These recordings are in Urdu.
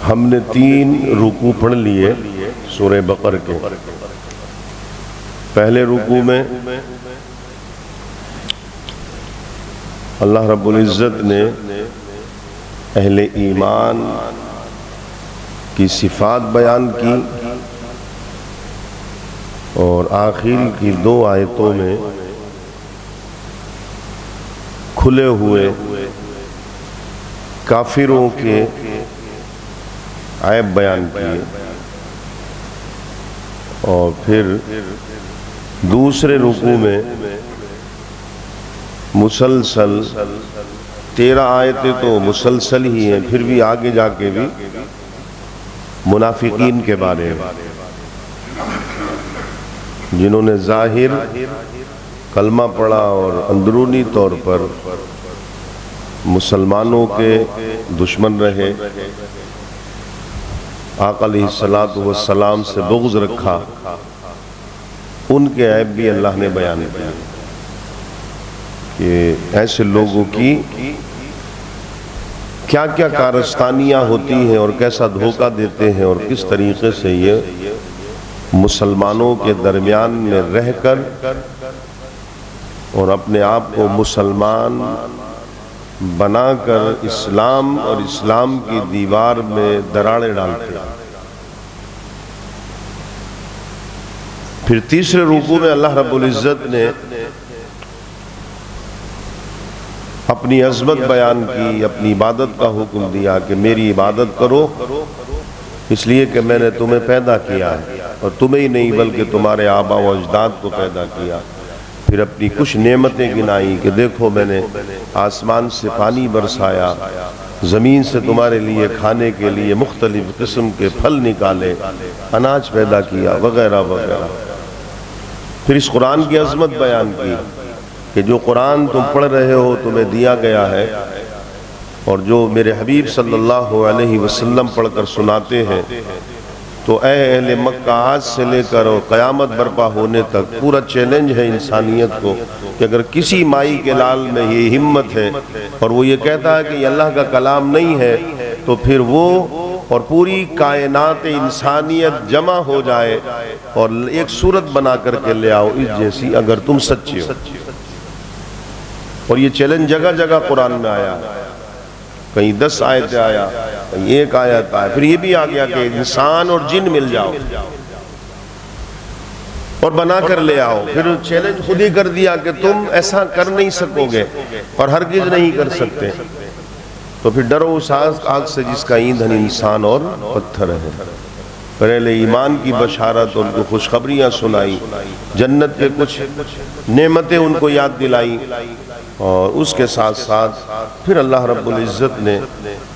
ہم نے 3 رکوع پڑھ لیے سورہ بقرہ کے۔ پہلے رکوع میں اللہ رب العزت نے اہل ایمان کی صفات بیان کی، اور آخر کی 2 آیتوں میں کھلے ہوئے کافروں کے عیب بیان کیے، اور پھر دوسرے رکوع میں مسلسل 13 آیتیں تو مسلسل ہی ہیں، پھر بھی آگے جا کے بھی منافقین کے بارے میں، جنہوں نے ظاہر کلمہ پڑھا اور اندرونی طور پر مسلمانوں کے دشمن رہے، آقا علیہ السلام سے بغض رکھا، ان کے عیب بھی اللہ نے بیان کیا کہ ایسے لوگوں کی کیا کیا کارستانیاں ہوتی ہیں اور کیسا دھوکہ دیتے ہیں، اور کس طریقے سے یہ مسلمانوں کے درمیان میں رہ کر اور اپنے آپ کو مسلمان بنا کر اسلام اور اسلام کی دیوار میں دراڑیں ڈالتے ہیں۔ پھر تیسرے رکوع میں اللہ رب العزت نے اپنی عظمت بیان کی، اپنی عبادت کا حکم دیا کہ میری عبادت کرو، اس لیے کہ میں نے تمہیں پیدا کیا ہے، اور تمہیں ہی نہیں بلکہ تمہارے آبا و اجداد کو پیدا کیا۔ پھر اپنی کچھ نعمتیں گنائی کہ دیکھو میں نے آسمان سے پانی برسایا، زمین سے تمہارے لیے کھانے کے لیے مختلف قسم کے پھل نکالے، اناج پیدا کیا، وغیرہ وغیرہ۔ پھر اس قرآن کی عظمت بیان کی کہ جو قرآن تم پڑھ رہے ہو تمہیں دیا گیا ہے، اور جو میرے حبیب صلی اللہ علیہ وسلم پڑھ کر سناتے ہیں، تو اے اہل مکہ آج سے لے کر اور قیامت برپا ہونے تک پورا چیلنج ہے انسانیت کو کہ اگر کسی مائی کے لال میں یہ ہمت ہے اور وہ یہ کہتا ہے کہ یہ اللہ کا کلام نہیں ہے، تو پھر وہ اور پوری کائنات انسانیت جمع ہو جائے اور ایک صورت بنا کر کے لے آؤ اس جیسی، اگر تم سچے ہو۔ اور یہ چیلنج جگہ جگہ قرآن میں آیا، کہیں 10 آیتیں آیا، کہیں 1 آیت آیا، پھر یہ بھی آ گیا کہ انسان اور جن مل جاؤ اور بنا کر لے آؤ۔ پھر چیلنج خود ہی کر دیا کہ تم ایسا کر نہیں سکو گے اور ہرگز نہیں کر سکتے، تو پھر ڈرو اس آگ سے جس کا ایندھن انسان اور پتھر ہے۔ پہلے ایمان کی بشارت، ان کو خوشخبریاں سنائی، جنت کے کچھ نعمتیں ان کو یاد دلائی، اور اس کے ساتھ ساتھ پھر اللہ رب العزت نے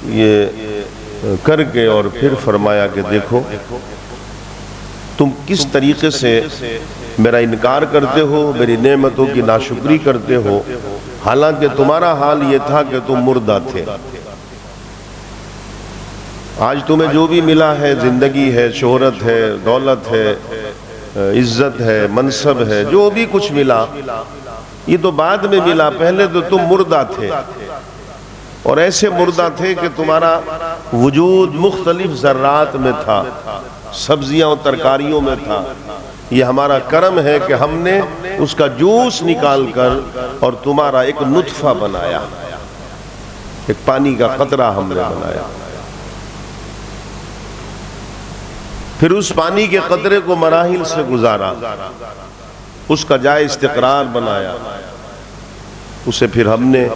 یہ کر کے اور پھر فرمایا کہ دیکھو تم کس طریقے سے میرا انکار کرتے ہو، میری نعمتوں کی ناشکری کرتے ہو، حالانکہ تمہارا حال یہ تھا کہ تم مردہ تھے۔ آج تمہیں جو بھی ملا ہے، زندگی ہے، شہرت ہے، دولت ہے، عزت ہے، منصب ہے، جو بھی کچھ ملا یہ تو بعد میں ملا، پہلے تو تم مردہ تھے، اور ایسے مردہ تھے کہ تمہارا وجود مختلف ذرات میں تھا، سبزیاں اور ترکاریوں میں تھا۔ یہ ہمارا کرم ہے کہ ہم نے اس کا جوس نکال کر اور تمہارا ایک نطفہ بنایا، ایک پانی کا قطرہ ہم نے بنایا، پھر اس پانی کے قطرے کو مراحل سے گزارا، اس کا جائے استقرار بنایا، اسے پھر ہم نے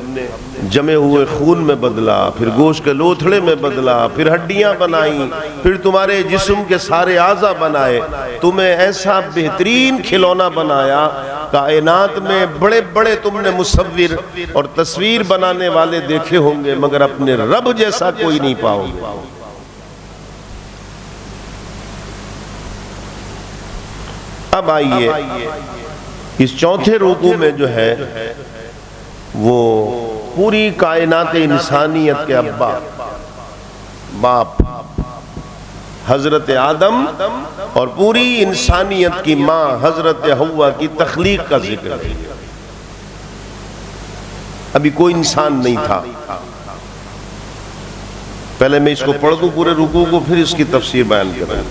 جمے ہوئے خون میں بدلا، پھر گوشت کے لوتھڑے میں بدلا، پھر ہڈیاں بنائیں، پھر تمہارے جسم کے سارے اعضاء بنائے، تمہیں ایسا بہترین کھلونا بنایا، کائنات میں بڑے بڑے تم نے مصور اور تصویر بنانے والے دیکھے ہوں گے، مگر اپنے رب جیسا کوئی نہیں پاؤ گے۔ اب آئیے اس چوتھے رکوع میں جو ہے وہ پوری کائنات انسانیت کے ابا باپ حضرت آدم اور پوری انسانیت کی ماں حضرت حوا کی تخلیق کا ذکر ہے۔ ابھی کوئی انسان نہیں تھا، پہلے میں اس کو پڑھ دوں پورے رکوع کو، پھر اس کی تفسیر بیان کروں۔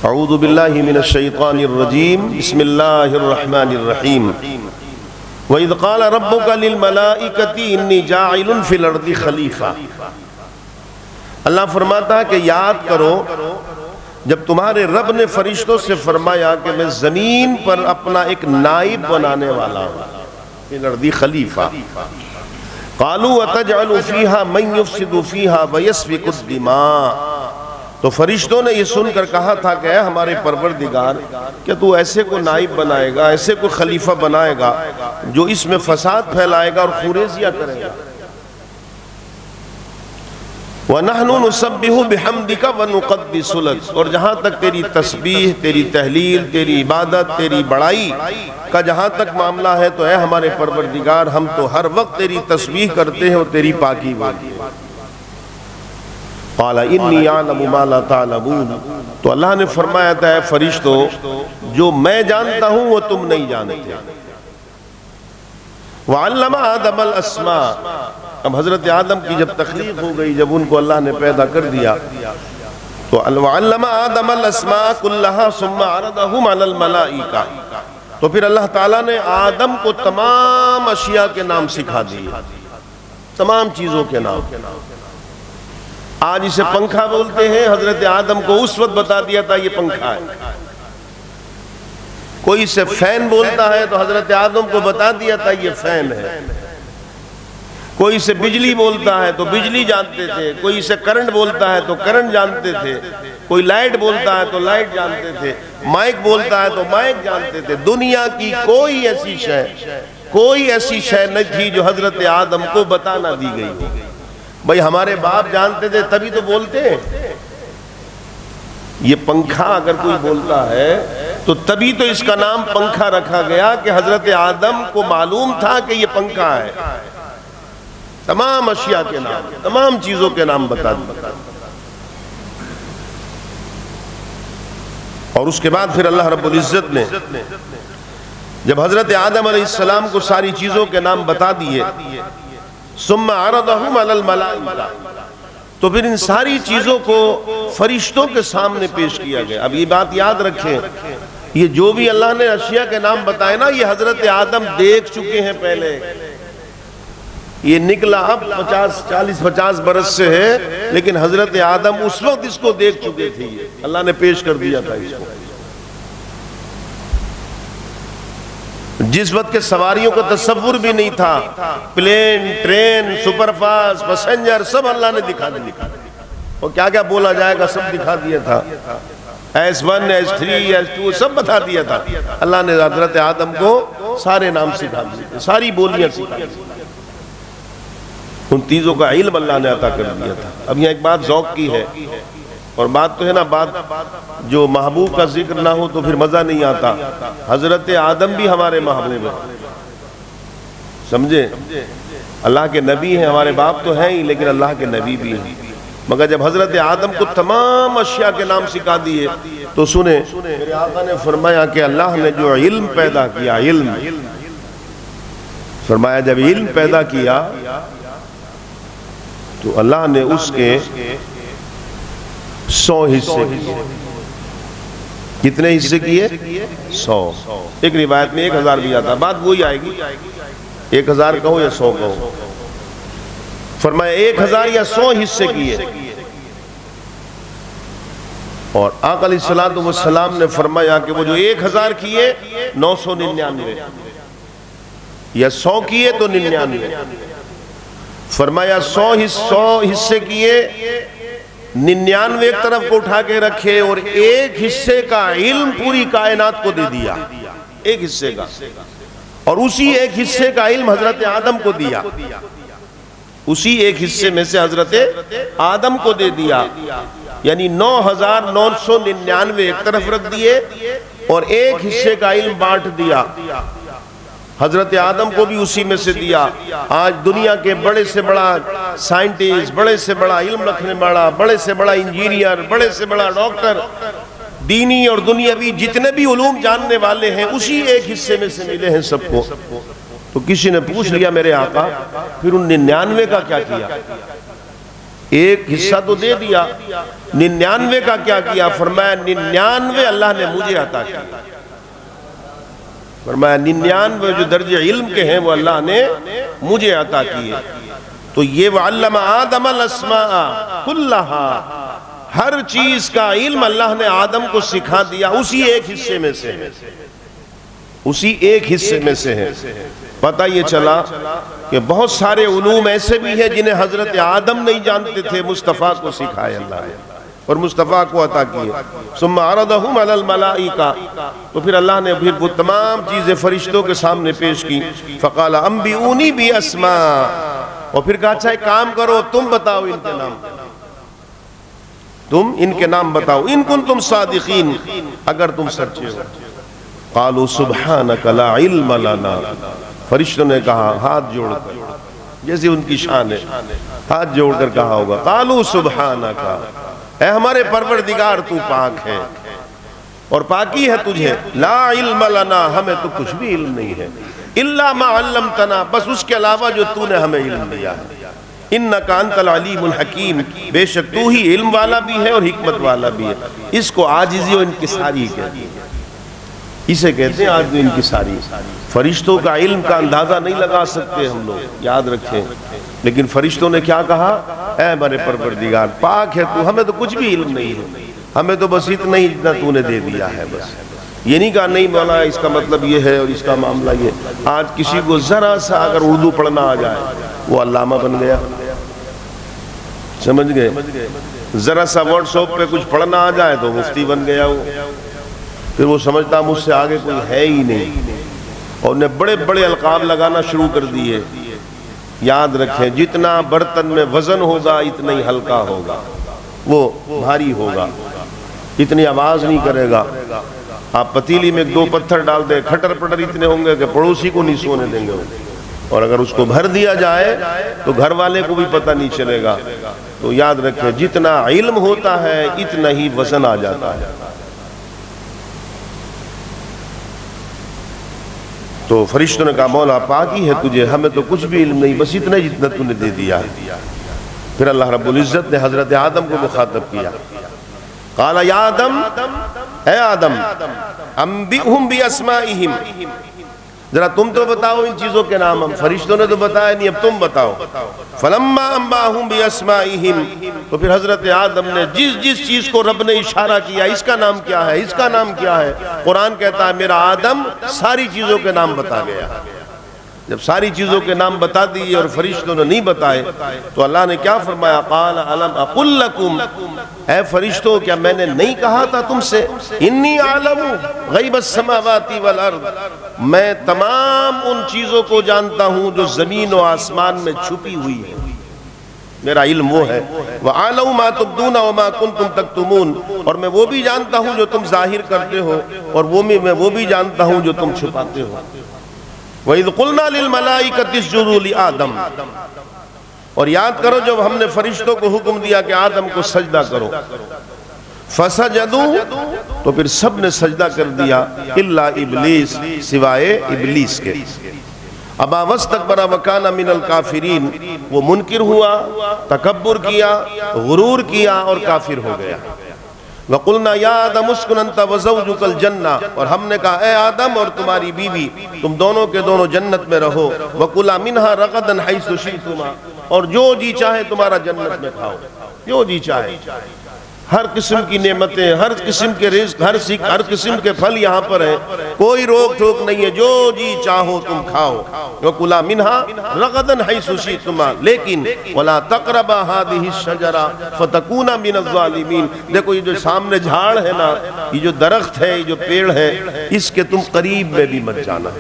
اعوذ باللہ من الشیطان الرجیم، بسم اللہ الرحمن الرحیم۔ وَإِذْ قَالَ رَبُّكَ لِلْمَلَائِكَةِ إِنِّي جَاعِلٌ فِي الْأَرْضِ خَلِيفَةً۔ اللہ فرماتا ہے کہ یاد کرو جب تمہارے رب نے فرشتوں سے فرمایا کہ میں زمین پر اپنا ایک نائب بنانے والا ہوں، فِي الْأَرْضِ خلیفہ۔ قَالُوا وَتَجْعَلُ فِيهَا مَن يُفْسِدُ فِيهَا وَيَسْفِكُ الدِّمَاءَ۔ تو فرشتوں نے یہ سن کر کہا تھا کہ اے ہمارے پروردگار، کہ تو ایسے کو نائب بنائے گا، ایسے کو خلیفہ بنائے گا جو اس میں فساد پھیلائے گا اور خوریزیاں کرے گا۔ وَنَحْنُ نُسَبِّحُ بِحَمْدِكَ وَنُقَدِّسُ لَكَ۔ اور جہاں تک تیری تسبیح، تیری تحلیل، تیری عبادت، تیری بڑائی کا جہاں تک معاملہ ہے تو اے ہمارے پروردگار، ہم تو ہر وقت تیری تسبیح کرتے ہیں اور تیری پاکی بولتے ہیں۔ قَالَ إِنِّي أَعْلَمُ مَا لَا تَعْلَمُونَ۔ تو اللہ نے فرمایا تھا اے فرشتو، جو میں جانتا ہوں وہ تم نہیں جانتے۔ وَعَلَّمَ آدَمَ الْأَسْمَاءَ۔ اب حضرت آدم کی جب تخلیق ہو گئی، جب ان کو اللہ نے پیدا کر دیا تو وَعَلَّمَ آدَمَ الْأَسْمَاءَ كُلَّهَا ثُمَّ عَرَضَهُمْ عَلَى الْمَلَائِكَةِ۔ تو پھر اللہ تعالیٰ نے آدم کو تمام اشیاء کے نام سکھا دیے، تمام چیزوں کے نام۔ آج اسے پنکھا بولتے ہیں، حضرت آدم کو اس وقت بتا دیا تھا یہ پنکھا ہے۔ کوئی اسے فین بولتا ہے تو حضرت آدم کو بتا دیا تھا یہ فین ہے۔ کوئی اسے بجلی بولتا ہے تو بجلی جانتے تھے، کوئی اسے کرنٹ بولتا ہے تو کرنٹ جانتے تھے، کوئی لائٹ بولتا ہے تو لائٹ جانتے تھے، مائک بولتا ہے تو مائک جانتے تھے۔ دنیا کی کوئی ایسی شے نہ تھی جو حضرت آدم کو بتا نہ دی گئی ہو۔ بھئی ہمارے باپ جانتے تھے تبھی تو بولتے ہیں۔ یہ پنکھا اگر کوئی بولتا ہے تو تبھی تو اس کا نام پنکھا رکھا گیا کہ حضرت آدم کو معلوم تھا کہ یہ پنکھا ہے۔ تمام اشیاء کے نام، تمام چیزوں کے نام بتا دیا۔ اور اس کے بعد پھر اللہ رب العزت نے جب حضرت آدم علیہ السلام کو ساری چیزوں کے نام بتا دیے، ثم عرضهم على الملائکہ، تو پھر ان ساری چیزوں کو فرشتوں کے سامنے پیش کیا گیا۔ اب یہ بات یاد رکھیں، یہ جو بھی اللہ نے اشیاء کے نام بتائے نا، یہ حضرت آدم دیکھ چکے ہیں پہلے۔ یہ نکلا اب 40-50 برس سے ہے، لیکن حضرت آدم اس وقت اس کو دیکھ چکے تھے، اللہ نے پیش کر دیا تھا اس کو۔ جس وقت کے سواریوں کا تصور بھی نہیں تھا، plane, train, super fast, passenger, سب اللہ نے دکھا دیا۔ اور کیا کیا بولا جائے گا سب دکھا دیا تھا۔ S1 S3 S2 سب بتا دیا تھا۔ اللہ نے حضرت آدم کو سارے نام سکھا دیے، ساری بولیاں سکھا دی۔ ان چیزوں کا علم اللہ نے عطا کر دیا تھا۔ اب یہاں ایک بات ذوق کی ہے، اور بات تو ہے نا، بات جو محبوب کا ذکر نہ ہو تو پھر مزہ نہیں آتا۔ حضرت آدم بھی ہمارے محبوب ہیں، سمجھے؟ اللہ کے نبی ہیں، ہمارے باپ تو ہیں ہی، لیکن اللہ کے نبی بھی ہیں۔ مگر جب حضرت آدم کو تمام اشیاء کے نام سکھا دیے تو سنیں، میرے آقا نے فرمایا کہ اللہ نے جو علم پیدا کیا، علم فرمایا جب علم پیدا کیا تو اللہ نے اس کے 100 حصے کیے۔ کتنے حصے کیے؟ 100۔ ایک روایت میں 1000 بھی آتا، بات وہی آئے گی، 1000 کہو یا 100 کہو۔ فرمایا 1000 یا 100 حصے کیے۔ اور آقا علیہ السلام نے فرمایا کہ وہ جو 1000 کیے 999، یا 100 کیے تو 99۔ فرمایا 100 حصے کیے، 99 ایک طرف کو اٹھا کے رکھے، اور ایک حصے کا علم پوری کائنات کو دے دیا، ایک حصے کا، اور اسی ایک حصے کا علم حضرت آدم کو دیا، اسی ایک حصے میں سے حضرت آدم کو دے دیا۔ یعنی 9999 ایک طرف رکھ دیے اور ایک حصے کا علم بانٹ دیا، حضرت آدم کو بھی اسی میں سے دیا۔ آج دنیا کے بڑے سے بڑا سائنٹسٹ، بڑے سے بڑا علم رکھنے والا، بڑے سے بڑا انجینئر، بڑے سے بڑا ڈاکٹر، دینی اور دنیاوی جتنے بھی علوم جاننے والے ہیں اسی ایک حصے میں سے ملے ہیں سب کو۔ تو کسی نے پوچھ لیا میرے آقا پھر ان 99 کا کیا کیا؟ ایک حصہ تو دے دیا، 99 کا کیا کیا؟ فرمایا 99 اللہ نے مجھے عطا کیا۔ فرمایا 99 جو درجے علم کے ہیں وہ اللہ نے مجھے عطا کیے۔ تو یہ وَعَلَّمَ آدَمَ الْأَسْمَاءَ كُلَّهَا، ہر چیز کا علم اللہ نے آدم کو سکھا دیا، اسی ایک حصے میں سے ہے، اسی ایک حصے میں سے ہے۔ پتہ یہ چلا کہ بہت سارے علوم ایسے بھی ہیں جنہیں حضرت آدم نہیں جانتے تھے، مصطفیٰ کو سکھائے اللہ نے اور مصطفیٰ کو عطا کیے۔ ثم عرضهم على الملائکہ، تو پھر اللہ نے پھر وہ تمام چیزیں فرشتوں کے سامنے پیش کی۔ فقال انبئونی باسماء، اور پھر کہا اچھا ایک کام کرو، تم بتاؤ ان کے نام، تم ان کے نام بتاؤ، ان کنتم صادقین، اگر تم سچے ہو۔ قالوا سبحانک لا علم لنا، فرشتوں نے کہا ہاتھ جوڑ کر، جیسے ان کی شان ہے، ہاتھ جوڑ کر کہا ہوگا قالوا سبحانک، اے ہمارے پروردگار تو پاک ہے اور پاکی ہے تجھے، لا علم لنا، ہمیں تو کچھ بھی علم نہیں ہے، الا ما علمتنا، بس اس کے علاوہ جو تو نے ہمیں علم دیا ہے، انک انت العلیم الحکیم، بے شک تو ہی علم والا بھی ہے اور حکمت والا بھی ہے۔ اس کو عاجزی و انکساری کہتے ہیں، اسے کہتے ہیں عاجزی و انکساری۔ فرشتوں کا علم کا اندازہ نہیں لگا سکتے ہم لوگ، یاد رکھیں، لیکن فرشتوں نے کیا کہا؟ اے ہمارے پروردگار پاک ہے تو، ہمیں تو کچھ بھی علم نہیں ہے، ہمیں تو بس اتنا ہی جتنا تو نے دے دیا ہے بس۔ یہ نہیں کہا نہیں مولا اس کا مطلب یہ ہے اور اس کا معاملہ یہ۔ آج کسی کو ذرا سا اگر اردو پڑھنا آ جائے وہ علامہ بن گیا، سمجھ گئے؟ ذرا سا واٹس ایپ پہ کچھ پڑھنا آ جائے تو مفتی بن گیا وہ، پھر وہ سمجھتا مجھ سے آگے کوئی ہے ہی نہیں، اور انہیں بڑے بڑے القاب لگانا شروع کر دیے۔ یاد رکھیں جتنا برتن میں وزن ہوگا اتنا ہی ہلکا ہوگا، وہ بھاری ہوگا، اتنی آواز نہیں کرے گا۔ آپ پتیلی میں 2 پتھر ڈال دیں، کھٹر پٹر اتنے ہوں گے کہ پڑوسی کو نہیں سونے دیں گے، اور اگر اس کو بھر دیا جائے تو گھر والے کو بھی پتہ نہیں چلے گا۔ تو یاد رکھیں جتنا علم ہوتا ہے اتنا ہی وزن آ جاتا ہے۔ تو فرشتوں نے کہا مولا پاکی ہے تجھے، ہمیں تو کچھ بھی علم نہیں، بس اتنا جتنا تو نے دے دیا ہے۔ پھر اللہ رب العزت نے حضرت آدم کو مخاطب کیا، قال یا آدم، اے آدم، انبئہم باسمائہم، ذرا تم تو بتاؤ ان چیزوں کے نام، ہم فرشتوں نے تو بتایا نہیں، اب تم بتاؤ۔ فلما انباہم باسمائہم، تو پھر حضرت آدم نے جس جس چیز کو رب نے اشارہ کیا، اس کا نام کیا ہے، اس کا نام کیا ہے، قرآن کہتا ہے میرا آدم ساری چیزوں کے نام بتا گیا۔ جب ساری چیزوں کے نام بتا دیے اور فرشتوں نے نہیں بتائے تو اللہ نے کیا فرمایا؟ قال الم اقل لکم، اے فرشتوں کیا میں نے نہیں کہا تھا تم سے، انی اعلم غیب السماوات والارض، میں تمام ان چیزوں کو جانتا ہوں جو زمین و آسمان میں چھپی ہوئی ہے، میرا علم وہ ہے۔ وَأَعْلَمُ مَا تُبْدُونَ وَمَا كُنْتُمْ تَكْتُمُونَ، اور میں وہ بھی جانتا ہوں جو تم ظاہر کرتے ہو اور میں وہ بھی جانتا ہوں جو تم چھپاتے ہو۔ وَإِذْ قُلْنَا لِلْمَلَائِكَةِ اسْجُدُوا لِآدَمَ، اور یاد کرو جب ہم نے فرشتوں کو حکم دیا کہ آدم کو سجدہ کرو، فَسَجَدُوا، تو پھر سب نے سجدہ کر دیا، إِلَّا إِبْلِيسَ، سوائے ابلیس کے۔ ابا واستکبر وکان من الکافرین، وہ منکر ہوا، تکبر کیا، غرور کیا اور کافر ہو گیا۔ وَقُلْنَا يَا آدَمُ اسْكُنْ أَنْتَ وَزَوْجُكَ الْجَنَّةَ، اور ہم نے کہا اے آدم اور تمہاری بیوی تم دونوں کے دونوں جنت میں رہو، وَقُلَا مِنْهَا رَغَدًا حَيْثُ شِئْتُمَا، اور جو جی چاہے تمہارا جنت میں کھاؤ، جو جی چاہے، ہر قسم کی نعمتیں، ہر قسم کے رزق، ہر قسم کے پھل یہاں پر ہیں، کوئی روک ٹوک نہیں ہے، جو جی چاہو تم کھاؤ۔ وَقُلَا مِنْهَا رَغَدًا حَيْثُ شِئْتُمَا، لیکن وَلَا تَقْرَبَا هَذِهِ الشَّجَرَةَ فَتَكُونَا مِنَ الظَّالِمِينَ، دیکھو یہ جو سامنے جھاڑ ہے نا، یہ جو درخت ہے، یہ جو پیڑ ہے، اس کے تم قریب میں بھی مت جانا،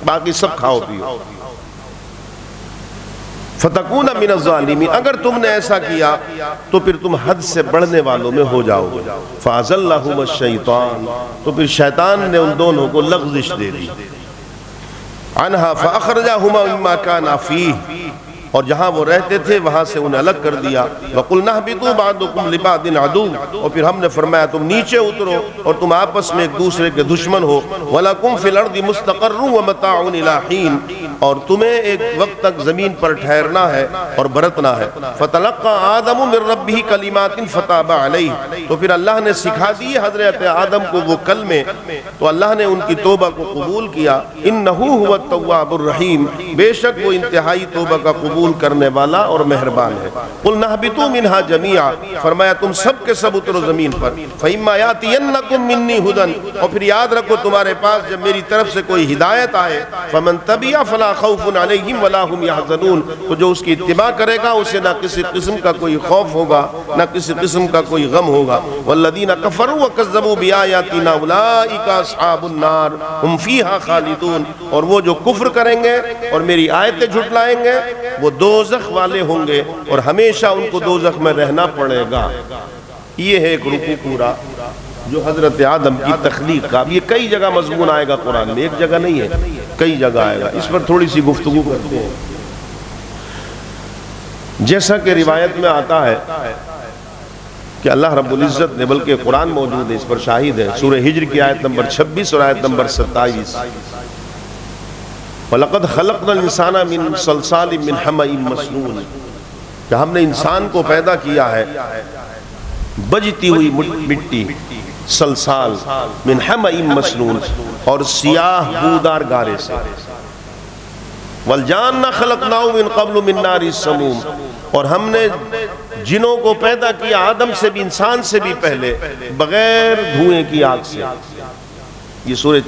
باقی سب کھاؤ پیو۔ فَتَكُونَ مِنَ الظَّالِمِينَ، اگر تم نے ایسا کیا تو پھر تم حد سے بڑھنے والوں میں ہو جاؤ گے۔ فَأَزَلَّهُمَا الشَّيْطَانُ، تو پھر شیطان نے ان دونوں کو لغزش دے دی۔ عَنْهَا فَأَخْرَجَهُمَا مِمَّا كَانَا فِيهِ، اور جہاں وہ رہتے تھے وہاں سے انہیں الگ کر دیا. وَقُلْنَا اهْبِطُوا بَعْضُكُمْ لِبَعْضٍ عَدُوٌّ، اور پھر ہم نے فرمایا تم نیچے اترو اور تم آپس میں ایک دوسرے کے دشمن ہو. وَلَكُمْ فِي الْأَرْضِ مُسْتَقَرٌّ وَمَتَاعٌ إِلَىٰ حِينٍ، اور تمہیں ایک وقت تک زمین پر ٹھہرنا ہے اور برتنا ہے. فَتَلَقَّىٰ آدَمُ مِن رَّبِّهِ كَلِمَاتٍ فَتَابَ عَلَيْهِ، تو پھر اللہ نے سکھا دی حضرت آدم کو وہ کلمے، تو اللہ نے ان کی توبہ کو قبول کیا. إِنَّهُ هُوَ التَّوَّابُ الرَّحِيمُ، بے شک وہ انتہائی توبہ کا قبول کرنے والا اور مہربان ہے. قُلْنَا اهْبِطُوا مِنْهَا جَمِيعًا، فرمایا تم سب کے سب اترو زمین پر. فَإِمَّا يَأْتِيَنَّكُم مِّنِّي هُدًى، اور پھر یاد رکھو تمہارے پاس جب میری طرف سے کوئی ہدایت آئے، فَمَن تَبِعَ فَلَا خَوْفٌ عَلَيْهِمْ وَلَا هُمْ يَحْزَنُونَ، تو جو اس کی اتباع کرے گا اسے نہ کسی قسم کا کوئی خوف ہوگا نہ کسی قسم کا کوئی غم ہوگا. وَالَّذِينَ كَفَرُوا وَكَذَّبُوا بِآيَاتِنَا أُولَٰئِكَ أَصْحَابُ النَّارِ هُمْ فِيهَا خَالِدُونَ، اور وہ جو کفر کریں گے اور میری آیتیں جھٹلائیں گے وہ دوزخ والے ہوں گے اور ہمیشہ ان کو دوزخ میں رہنا پڑے گا. یہ ہے ایک رکوع پورا جو حضرت آدم کی تخلیق کا. یہ کئی جگہ مضمون آئے گا قرآن میں، ایک جگہ نہیں ہے، کئی جگہ آئے گا. اس پر تھوڑی سی گفتگو کرتے ہیں. جیسا کہ روایت میں آتا ہے کہ اللہ رب العزت نے، بلکہ قرآن موجود ہے اس پر شاہد ہے، سورہ ہجر کی آیت نمبر 26 اور آیت نمبر 27، وَلَقَدْ خَلَقْنَا الْإِنسَانَ مِنْ صَلْصَالٍ مِّنْ حَمَإٍ مَّسْنُونٍ، کہ ہم نے انسان کو پیدا کیا ہے بجتی ہوئی مٹی، سلسال، من حمئ مسنون، اور سیاہ بودار گارے سے. والجان خلقناه من قبل من نار السموم، اور ہم نے جنوں کو پیدا کیا آدم سے بھی، انسان سے بھی پہلے، بغیر دھوئیں کی آگ سے. یہ سورہ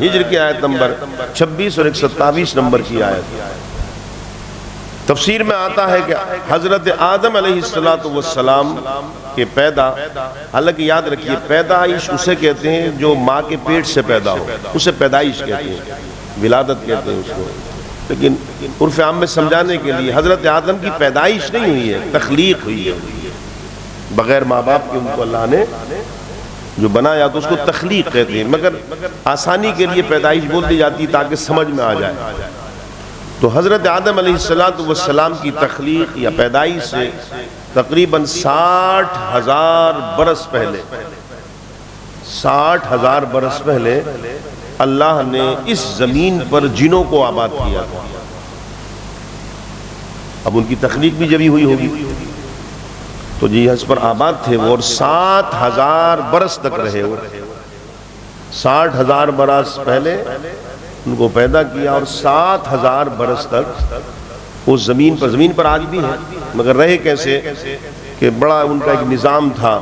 ہجر کی آیت نمبر 26 اور 127 نمبر کی آیت. تفسیر میں آتا ہے کہ حضرت آدم علیہ السلام کے پیدا، حالانکہ یاد رکھیے پیدائش اسے کہتے ہیں جو ماں کے پیٹ سے پیدا ہو، اسے پیدائش کہتے ہیں، ولادت کہتے ہیں اس کو. لیکن عرف عام میں سمجھانے کے لیے حضرت آدم کی پیدائش نہیں ہوئی ہے، تخلیق ہوئی ہے. بغیر ماں باپ کے ان کو اللہ نے جو بنایا تو اس کو تخلیق کہتے ہیں، مگر آسانی کے لیے پیدائش بول دی جاتی تاکہ سمجھ میں آ جائے. تو حضرت آدم علیہ السلام کی تخلیق یا پیدائش سے تقریباً 60,000 برس پہلے، 60,000 برس پہلے اللہ نے اس زمین پر جنوں کو آباد کیا تھا. اب ان کی تخلیق بھی جبھی ہوئی ہوگی تو جی اس پر آباد تھے وہ، اور 60,000 برس تک رہے وہ. 60,000 برس پہلے ان کو پیدا کیا اور 60,000 برس تک اس زمین پر آج بھی ہیں، مگر رہے کیسے کہ بڑا ان کا ایک نظام تھا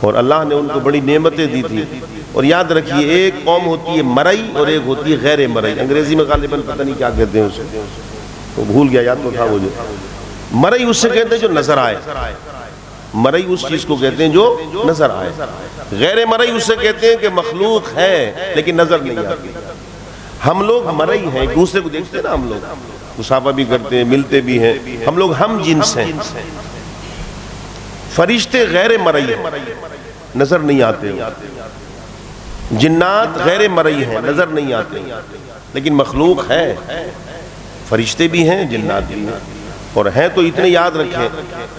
اور اللہ نے ان کو بڑی نعمتیں دی تھی. اور یاد رکھیے ایک قوم ہوتی ہے مرئی اور ایک ہوتی ہے غیر مرئی. انگریزی میں غالباً پتہ نہیں کیا کہتے ہیں اسے، تو بھول گیا، یاد تو تھا وہ. جو مرئی اس سے کہتے ہیں جو نظر آئے، مرئی اس چیز کو کہتے ہیں جو نظر آئے. غیر مرئی اس سے کہتے ہیں کہ مخلوق ہے لیکن نظر نہیں آتی. ہم لوگ مرئی ہیں، ایک دوسرے کو دیکھتے ہیں نا، ہم لوگ مصافحہ بھی کرتے ہیں، ملتے بھی ہیں، ہم لوگ ہم جنس ہیں. فرشتے غیر مرئی ہیں، نظر نہیں آتے. جنات غیر مرئی ہیں، نظر نہیں آتے، لیکن مخلوق ہے. فرشتے بھی ہیں، جنات بھی ہیں، اور ہیں تو اتنے یاد رکھیں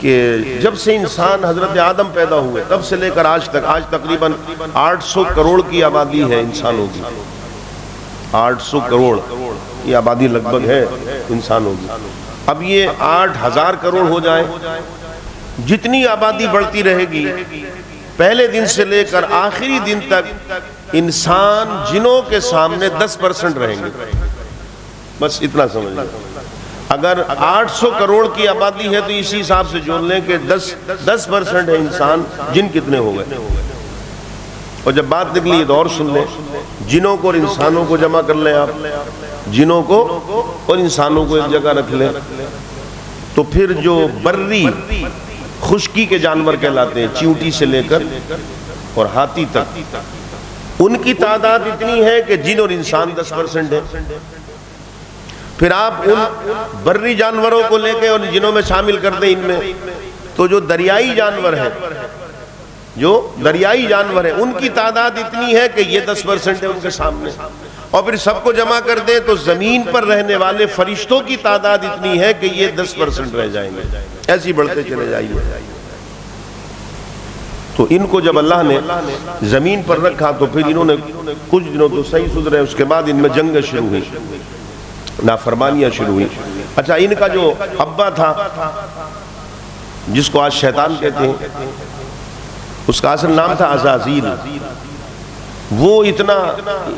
کہ جب سے انسان حضرت آدم پیدا ہوئے تب سے لے کر آج تقریباً 800 کروڑ کی آبادی ہے انسانوں کی. 800 کروڑ کی آبادی لگ بھگ ہے انسانوں کی. اب یہ 8,000 کروڑ ہو جائے، جتنی آبادی بڑھتی رہے گی پہلے دن سے لے کر آخری دن تک انسان جنوں کے سامنے 10% رہیں گے. بس اتنا سمجھ لیں. اگر 800 کروڑ کی آبادی ہے تو اسی حساب سے جوڑ لیں کہ 10% ہے انسان، جن کتنے ہو گئے. اور جب بات نکلی تو اور سن لیں، جنوں کو اور انسانوں کو جمع کر لیں آپ، جنوں کو اور انسانوں کو ایک جگہ رکھ لیں، تو پھر جو بری خشکی کے جانور کہلاتے ہیں، چیونٹی سے لے کر اور ہاتھی تک، ان کی تعداد اتنی ہے کہ جن اور انسان 10% ہے. پھر آپ ان بری جانوروں کو لے کے اور جنوں میں شامل کر دیں ان میں، تو جو دریائی جانور ہیں، ان کی تعداد اتنی ہے کہ یہ 10% ہے ان کے سامنے. اور پھر سب کو جمع کر دیں تو زمین پر رہنے والے فرشتوں کی تعداد اتنی ہے کہ یہ 10% رہ جائیں گے، ایسی بڑھتے چلے جائیے۔ تو ان کو جب اللہ نے زمین پر رکھا تو پھر انہوں نے کچھ دنوں تو صحیح سدھرے، اس کے بعد ان میں جنگ شروع ہوئی، نافرمانیاں شروع ہوئی۔ اچھا، ان کا جو ابا تھا جس کو آج شیطان کہتے ہیں، اس کا اصل نام تھا عزازیل۔ وہ اتنا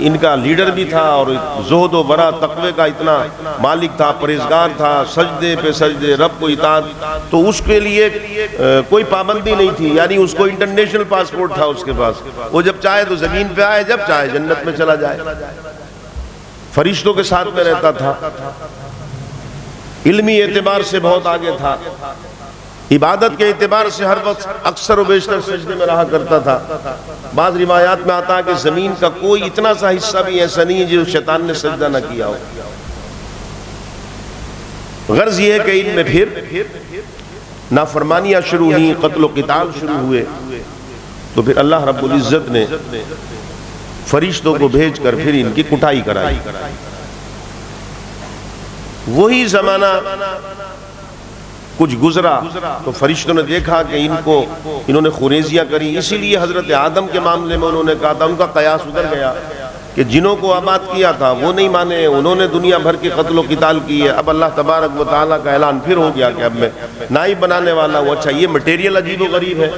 ان کا لیڈر بھی تھا اور زہد و ورع تقوی کا اتنا مالک تھا، پرہیزگار تھا، سجدے پہ سجدے، رب کو اطاعت، تو اس کے لیے کوئی پابندی نہیں تھی، یعنی اس کو انٹرنیشنل پاسپورٹ تھا اس کے پاس، وہ جب چاہے تو زمین پہ آئے، جب چاہے جنت میں چلا جائے، فرشتوں کے ساتھ میں رہتا تھا، علمی اعتبار سے بہت آگے تھا، عبادت کے اعتبار سے ہر وقت اکثر و بیشتر سجدے میں رہا کرتا تھا۔ بعض روایات میں آتا ہے کہ زمین کا کوئی اتنا سا حصہ بھی ایسا نہیں ہے جو شیطان نے سجدہ نہ کیا ہو۔ غرض یہ ہے کہ ان میں پھر نافرمانیاں شروع ہوئیں، قتل و قتال شروع ہوئے، تو پھر اللہ رب العزت نے فرشتوں کو بھیج کر پھر ان کی کٹائی کرائی۔ وہی زمانہ کچھ گزرا تو فرشتوں نے دیکھا کہ انہوں نے خوریزیاں کری، اسی لیے حضرت آدم کے معاملے میں انہوں نے کہا تھا، ان کا قیاس ادھر گیا کہ جنوں کو آباد کیا تھا وہ نہیں مانے، انہوں نے دنیا بھر کے قتل و قتال کی ہے۔ اب اللہ تبارک و تعالیٰ کا اعلان پھر ہو گیا کہ اب میں نائب بنانے والا ہوں۔ اچھا، یہ مٹیریل عجیب و غریب ہے،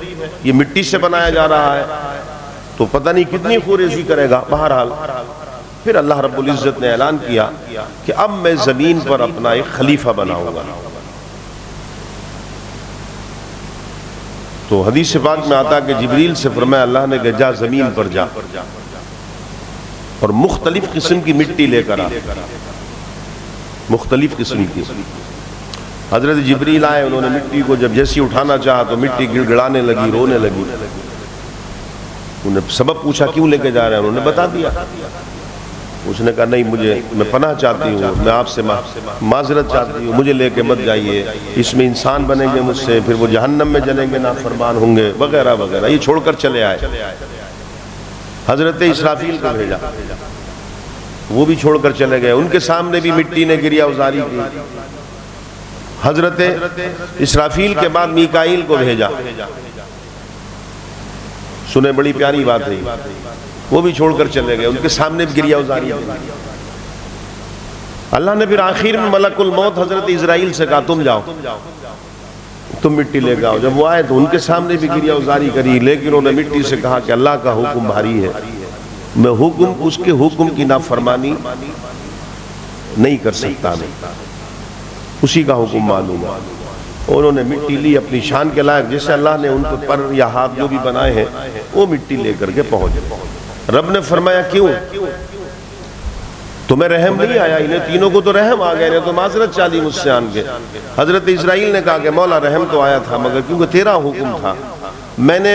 یہ مٹی سے بنایا جا رہا ہے، تو پتہ نہیں کتنی خوریزی کرے گا۔ بہرحال پھر اللہ رب العزت نے اعلان کیا کہ اب میں زمین پر اپنا ایک خلیفہ بناؤں گا۔ تو حدیث پاک میں آتا کہ جبریل سے فرمایا اللہ نے کہ جا زمین پر جا اور مختلف قسم کی مٹی لے کر آ، مختلف قسم کی۔ حضرت جبریل آئے، انہوں نے مٹی کو جب جیسی اٹھانا چاہا تو مٹی گڑ گڑانے لگی، رونے لگی۔ انہیں سبب پوچھا کیوں لے کے جا رہے ہیں، انہوں نے بتا دیا۔ اس نے کہا نہیں، میں پناہ چاہتی ہوں، میں آپ سے معذرت چاہتی ہوں، مجھے لے کے مت جائیے، اس میں انسان بنیں گے مجھ سے، پھر وہ جہنم میں جلیں گے، نافرمان ہوں گے وغیرہ وغیرہ۔ یہ چھوڑ کر چلے آئے۔ حضرت اسرافیل کو بھیجا، وہ بھی چھوڑ کر چلے گئے، ان کے سامنے بھی مٹی نے گریا ازاری کی۔ حضرت اسرافیل کے بعد میکائیل کو بھیجا، سنیں بڑی پیاری بات ہے، وہ بھی چھوڑ کر چلے گئے، ان کے سامنے بھی گریا ازاری۔ اللہ نے پھر آخر میں ملک الموت حضرت اسرائیل سے کہا تم جاؤ، تم مٹی لے کے آؤ۔ جب وہ آئے تو ان کے سامنے بھی گریا ازاری کری، لیکن انہوں نے مٹی سے کہا کہ اللہ کا حکم بھاری ہے، میں اس کے حکم کی نافرمانی نہیں کر سکتا، میں اسی کا حکم مانوں گا۔ انہوں نے مٹی لی اپنی شان کے لائق، جیسے اللہ نے ان کو پر یا ہاتھ جو بھی بنائے ہیں وہ مٹی لے کر کے پہنچے۔ رب نے فرمایا کیوں تمہیں رحم نہیں آیا؟ انہیں تینوں کو تو رحم آ گئے، انہیں تو معذرت چالی مجھ سے آن کے۔ حضرت اسرائیل نے کہا کہ مولا رحم تو آیا تھا، مگر کیونکہ تیرا حکم تھا میں نے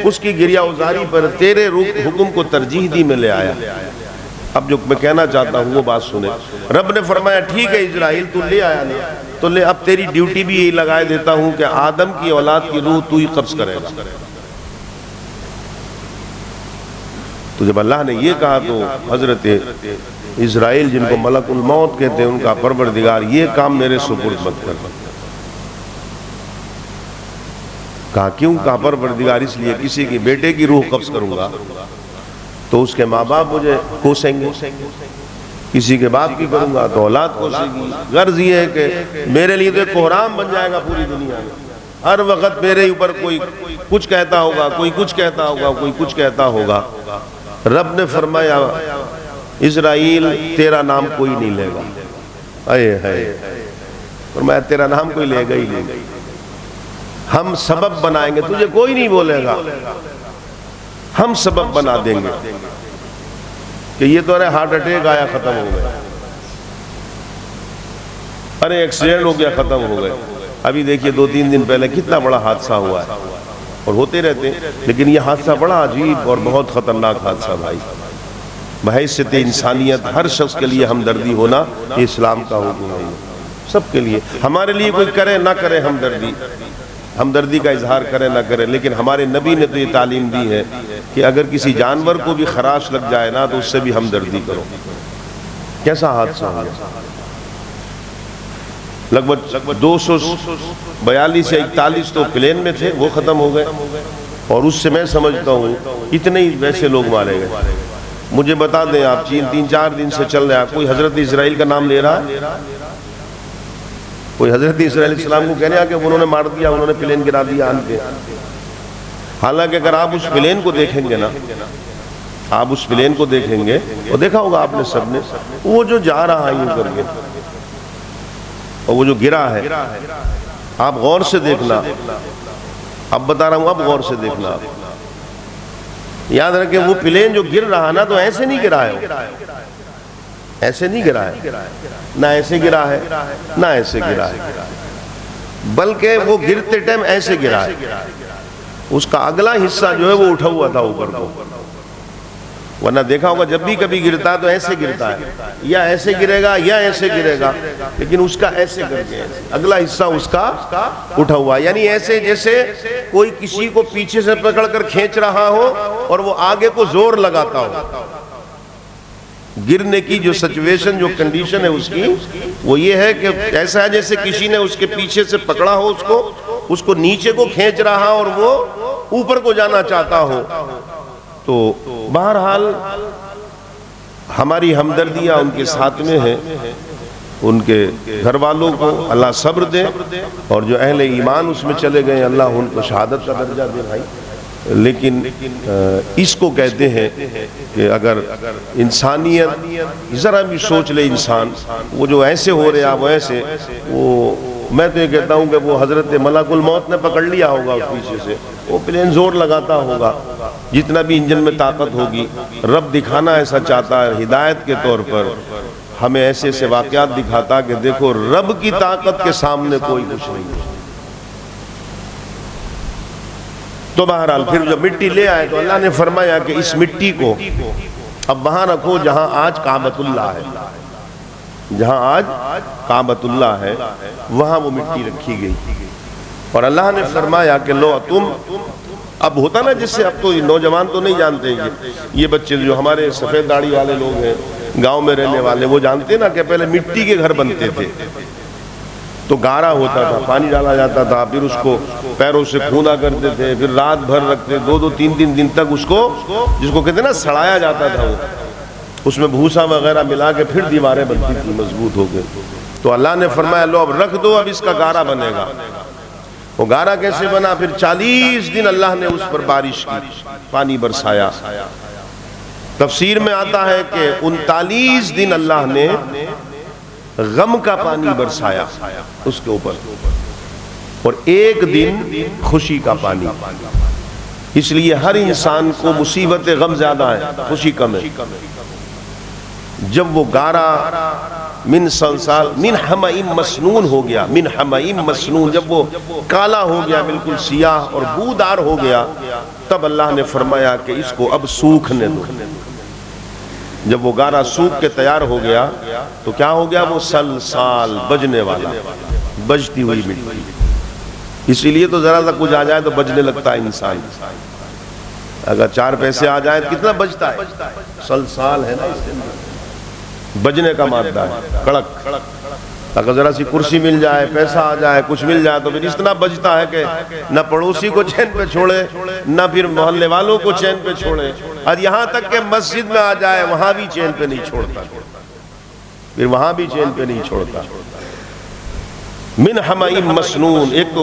اس کی گریا ازاری پر تیرے حکم کو ترجیح دی، میں لے آیا۔ اب جو میں کہنا چاہتا ہوں وہ بات سنیں۔ رب نے فرمایا ٹھیک ہے اسرائیل، تو لے آیا نا، تو لے، اب تیری ڈیوٹی بھی یہی لگائے دیتا ہوں کہ آدم کی اولاد کی روح تو ہی قبض کرے گا۔ تو جب اللہ نے یہ کہا تو حضرت اسرائیل، جن کو ملک الموت کہتے ہیں، ان کا پروردگار، یہ کام میرے سپرد مت کر۔ کہا کیوں؟ کہا پروردگار اس لیے کسی کی بیٹے کی روح قبض کروں گا تو اس کے ماں باپ مجھے کوسیں گے، کسی کے باپ کی کروں گا تو اولاد کوسے گی۔ غرض یہ ہے کہ میرے لیے تو ایک کوہرام بن جائے گا پوری دنیا میں، ہر وقت میرے اوپر کوئی کچھ کہتا ہوگا، کوئی کچھ کہتا ہوگا، کوئی کچھ کہتا ہوگا۔ رب نے فرمایا اسرائیل تیرا نام کوئی نہیں لے گا۔ اے ہے، فرمایا تیرا نام کوئی لے گا ہی نہیں، ہم سبب بنائیں گے، تجھے کوئی نہیں بولے گا، ہم سبب بنا دیں گے کہ یہ تو ارے ہارٹ اٹیک آیا ختم ہو گئے، ارے ایکسیڈنٹ ہو گیا ختم ہو گئے۔ ابھی دیکھیے 2-3 دن پہلے کتنا بڑا حادثہ ہوا ہے، اور ہوتے رہتے ہیں، لیکن یہ حادثہ بڑا عجیب اور بہت خطرناک حادثہ بھائی۔ بحیثیت انسانیت ہر شخص کے لیے ہمدردی ہونا یہ اسلام کا حکم ہے، سب کے لیے۔ ہمارے لیے کوئی کرے نہ کرے ہمدردی کا اظہار کرے نہ کرے، لیکن ہمارے نبی نے تو یہ تعلیم دی ہے کہ اگر کسی جانور کو بھی خراش لگ جائے نا تو اس سے بھی ہمدردی کرو۔ کیسا حادثہ ہو گیا؟ لگ بھگ 242 سے 41 تو پلین میں تھے، وہ ختم ہو گئے، اور اس سے میں سمجھتا ہوں اتنے ہی ویسے لوگ مارے گئے۔ مجھے بتا دیں آپ، چین 3-4 دن سے چل رہا ہے، کوئی حضرت اسرائیل کا نام لے رہا ہے؟ کوئی حضرت اسرائیل علیہ السلام کو کہہ رہا کہ انہوں نے مار دیا، انہوں نے پلین گرا دیا آن کے؟ حالانکہ اگر آپ اس پلین کو دیکھیں گے نا، آپ اس پلین کو دیکھیں گے، وہ دیکھا ہوگا آپ نے سب نے، وہ جو جا رہا ہے یوں کر کے اور وہ جو گرا ہے، آپ غور سے دیکھنا، اب بتا رہا ہوں، اب غور سے دیکھنا، یاد رکھیں وہ پلین جو گر رہا نا تو ایسے نہیں گرا ہے، ایسے نہیں گرا ہے، نہ ایسے گرا ہے نہ ایسے گرا ہے، بلکہ وہ گرتے ٹائم ایسے گرا ہے، اس کا اگلا حصہ جو ہے وہ اٹھا ہوا تھا اوپر کو، ورنہ دیکھا ہوگا جب بھی کبھی گرتا تو ایسے گرتا ہے، یا ایسے گرے گا یا ایسے گرے گا، لیکن اس کا ایسے کر کے اگلا حصہ اس کا اٹھا ہوا، یعنی ایسے جیسے کوئی کسی کو پیچھے سے پکڑ کر کھینچ رہا ہو اور وہ آگے کو زور لگاتا ہو۔ گرنے کی جو سچویشن، جو کنڈیشن ہے اس کی، وہ یہ ہے کہ ایسا ہے جیسے کسی نے اس کے پیچھے سے پکڑا ہو اس کو نیچے کو کھینچ رہا اور وہ اوپر کو جانا چاہتا ہو۔ تو بہرحال ہماری ہمدردیاں ان کے ساتھ میں ہے، ان کے گھر والوں کو اللہ صبر دے، اور جو اہل ایمان اس میں چلے گئے اللہ ان کو شہادت کا درجہ دے بھائی۔ لیکن اس کو کہتے ہیں کہ اگر انسانیت ذرا بھی سوچ لے انسان، وہ جو ایسے ہو رہے آپ ایسے، وہ میں تو یہ کہتا ہوں کہ وہ حضرت ملک الموت نے پکڑ لیا ہوگا اس پیچھے سے، وہ پلین زور لگاتا ہوگا، جتنا بھی انجن میں طاقت ہوگی، رب دکھانا ایسا چاہتا ہے ہدایت کے طور پر، ہمیں ایسے ایسے واقعات دکھاتا کہ دیکھو رب کی طاقت کے سامنے کوئی کچھ نہیں ہے۔ تو بہرحال پھر جب مٹی لے آئے تو اللہ نے فرمایا کہ اس مٹی کو اب وہاں رکھو جہاں آج کعبۃ اللہ ہے، جہاں آج کعبۃ اللہ ہے وہاں وہ مٹی رکھی گئی، اور اللہ نے فرمایا کہ لو تم، اب ہوتا نا جس سے اب تو نوجوان تو نہیں جانتے، یہ بچے جو ہمارے سفید داڑھی والے لوگ ہیں گاؤں میں رہنے والے، وہ جانتے نا کہ پہلے مٹی کے گھر بنتے تھے، تو گارا ہوتا تھا، پانی ڈالا جاتا تھا، پھر اس کو پیروں سے کھودا کرتے تھے، پھر رات بھر رکھتے، 2-3 دن تک اس کو، جس کو کہتے ہیں نا سڑایا جاتا تھا، وہ اس میں بھوسا وغیرہ ملا کے پھر دیواریں بنتی تھی مضبوط ہو کے۔ تو اللہ نے فرمایا لو اب رکھ دو، اب اس کا گارا بنے گا۔ وہ گارا کیسے بنا؟ پھر 40 دن اللہ نے اس پر بارش کی، پانی برسایا۔ تفسیر میں آتا ہے کہ 39 دن اللہ نے غم کا پانی برسایا اس کے اوپر، اور 1 دن خوشی کا پانی۔ اس لیے ہر انسان کو مصیبت غم زیادہ ہے، خوشی کم ہے۔ جب وہ گارا من سلسال من حمیم مسنون ہو گیا، من حمیم مسنون، جب وہ کالا ہو گیا، بالکل سیاہ اور بودار ہو گیا، تب اللہ نے فرمایا کہ اس کو اب سوکھنے دو۔ جب وہ گارا سوکھ کے تیار ہو گیا تو کیا ہو گیا؟ وہ سلسال، بجنے والا، بجتی ہوئی مٹی۔ اسی لیے تو ذرا سا کچھ آ جائے تو بجنے لگتا ہے انسان، اگر 4 پیسے آ جائے تو کتنا بجتا ہے؟ سلسال ہے نا، اس کے اندر بجنے کا مادہ ہے، کڑک۔ اگر ذرا سی کرسی مل جائے، پیسہ آ جائے، کچھ مل جائے تو پھر اتنا بجتا ہے کہ نہ پڑوسی کو چین پہ چھوڑے، نہ پھر محلے والوں کو چین پہ چھوڑے، اور یہاں تک کہ مسجد میں آ جائے وہاں بھی چین پہ نہیں چھوڑتا، پھر وہاں بھی چین پہ نہیں چھوڑتا۔ من حمیم مسنون، ایک تو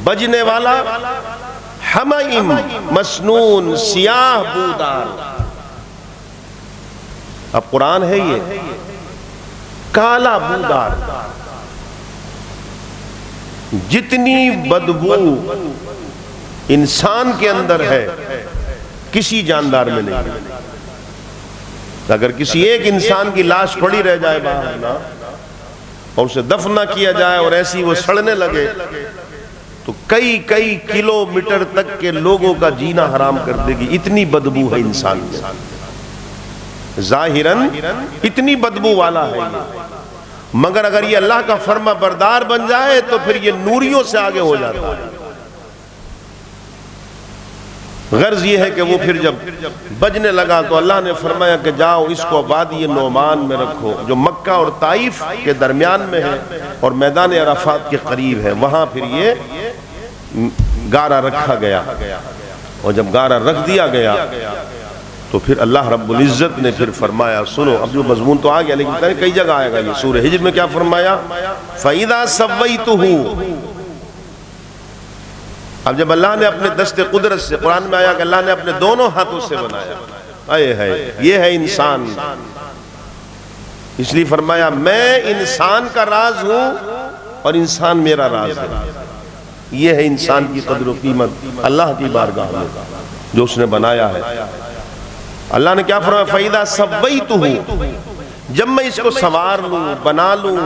بجنے والا، حمیم مسنون، سیاہ بودار۔ اب قرآن ہے یہ کالا بودار، جتنی بدبو انسان کے اندر ہے کسی جاندار میں نہیں۔ اگر کسی ایک انسان کی لاش پڑی رہ جائے باہر نا، اور اسے دفن نہ کیا جائے اور ایسی وہ سڑنے لگے، تو کئی کلومیٹر تک کے لوگوں کا جینا حرام کر دے گی، اتنی بدبو ہے انسان میں، ظاہراً اتنی بدبو والا ہے یہ۔ مگر اگر یہ اللہ کا فرما بردار بن جائے تو پھر یہ نوریوں سے آگے ہو جاتا ہے۔ غرض یہ ہے کہ وہ پھر جب بجنے لگا تو اللہ نے فرمایا کہ جاؤ اس کو وادی نعمان میں رکھو، جو مکہ اور طائف کے درمیان میں ہے اور میدان عرفات کے قریب ہے، وہاں پھر یہ گارا رکھا گیا۔ اور جب گارا رکھ دیا گیا تو پھر اللہ رب العزت نے پھر فرمایا، سنو اب جو مضمون تو آ گیا لیکن کئی جگہ آئے گا، یہ سورہ ہجر میں کیا فرمایا؟ فَإِذَا سَوَّيْتُهُ۔ اب جب اللہ نے اپنے دست قدرت سے، قرآن میں آیا کہ اللہ نے اپنے دونوں ہاتھوں سے بنایا، اے ہے یہ ہے انسان، اس لیے فرمایا میں انسان کا راز ہوں اور انسان میرا راز ہے۔ یہ ہے انسان کی قدر و قیمت اللہ کی بارگاہ میں جو اس نے بنایا ہے۔ اللہ نے کیا فرمایا؟ فَإِذَا سَوَّيْتُهُ، جب میں اس کو سنوار لوں، بنا لوں،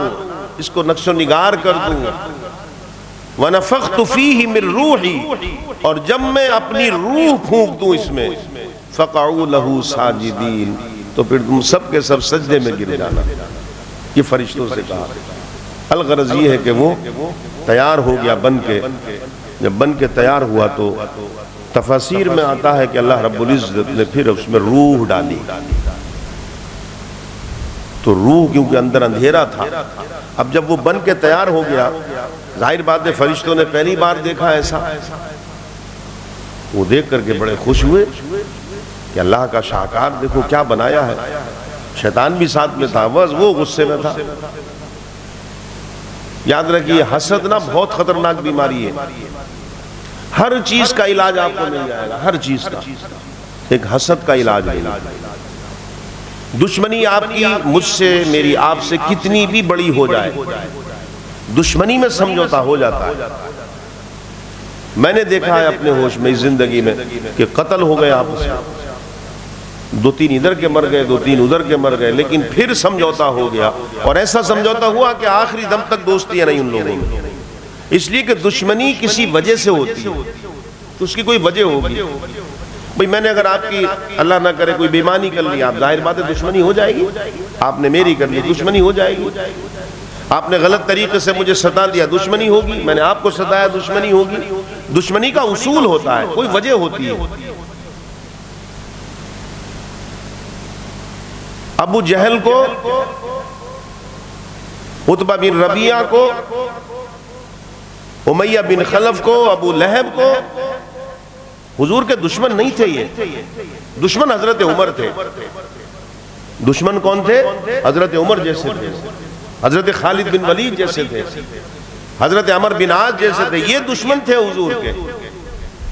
اس کو نقش و نگار کر دوں، وَنَفَخْتُ فِيهِ مِن رُوحِي، اور جب میں اپنی روح پھونک دوں اس میں، فَقَعُوا لَهُ سَاجِدِينَ، تو پھر تم سب کے سب سجدے میں گر جانا۔ یہ فرشتوں سے کہا۔ الغرض یہ ہے کہ وہ تیار ہو گیا بن کے، جب بن کے تیار ہوا تو تفاسیر میں آتا ہے کہ اللہ رب العزت نے پھر اس میں روح ڈالی، تو روح کیونکہ اندر اندھیرا تھا، اب جب وہ بن کے تیار ہو گیا، ظاہر بات ہے فرشتوں نے پہلی بار دیکھا ایسا، وہ دیکھ کر کے بڑے خوش ہوئے کہ اللہ کا شاہکار دیکھو کیا بنایا ہے۔ شیطان بھی ساتھ میں تھا، بس وہ غصے میں تھا۔ یاد رکھیے حسد نا بہت خطرناک بیماری ہے، ہر چیز کا علاج آپ کو مل جائے گا، ہر چیز کا ایک حسد کا علاج ہے۔ دشمنی آپ کی مجھ سے، میری آپ سے کتنی بھی بڑی ہو جائے، دشمنی میں سمجھوتا ہو جاتا ہے۔ میں نے دیکھا ہے اپنے ہوش میں اس زندگی میں کہ قتل ہو گئے آپس میں، 2-3 ادھر کے مر گئے، 2-3 ادھر کے مر گئے، لیکن پھر سمجھوتا ہو گیا، اور ایسا سمجھوتا ہوا کہ آخری دم تک دوستیاں نہیں ان لوگوں میں، اس لیے کہ دشمنی کسی وجہ سے ہوتی ہے، تو اس کی کوئی وجہ ہوگی۔ بھئی میں نے اگر آپ کی اللہ نہ کرے کوئی بیمانی کر لی، آپ ظاہر بات ہے دشمنی ہو جائے گی، آپ نے میری کر لی دشمنی ہو جائے گی، آپ نے غلط طریقے سے مجھے ستا دیا دشمنی ہوگی، میں نے آپ کو ستایا دشمنی ہوگی۔ دشمنی کا اصول ہوتا ہے، کوئی وجہ ہوتی ہے۔ ابو جہل کو، عتبہ بن ربیعہ کو، امیہ بن خلف کو، ابو لہب کو، حضور کے دشمن نہیں تھے، یہ دشمن حضرت عمر تھے۔ دشمن کون تھے؟ حضرت عمر جیسے تھے، حضرت خالد بن ولید جیسے تھے، حضرت عمر بن عاص جیسے تھے، یہ دشمن تھے حضور کے۔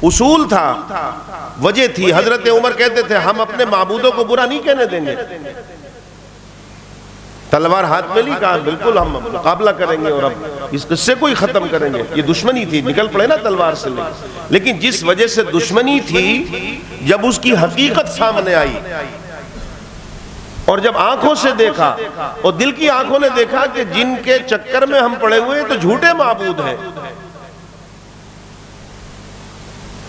اصول تھا، وجہ تھی۔ حضرت عمر کہتے تھے ہم اپنے معبودوں کو برا نہیں کہنے دیں گے، تلوار ہاتھ میں لی، کہا بالکل ہم مقابلہ کریں گے اور اب اس قصے کو ہی ختم کریں گے۔ یہ دشمنی تھی، نکل پڑے نا تلوار سے لے، لیکن جس وجہ سے دشمنی تھی، جب اس کی حقیقت سامنے آئی اور جب آنکھوں سے دیکھا اور دل کی آنکھوں نے دیکھا کہ جن کے چکر میں ہم پڑے ہوئے تو جھوٹے معبود ہیں،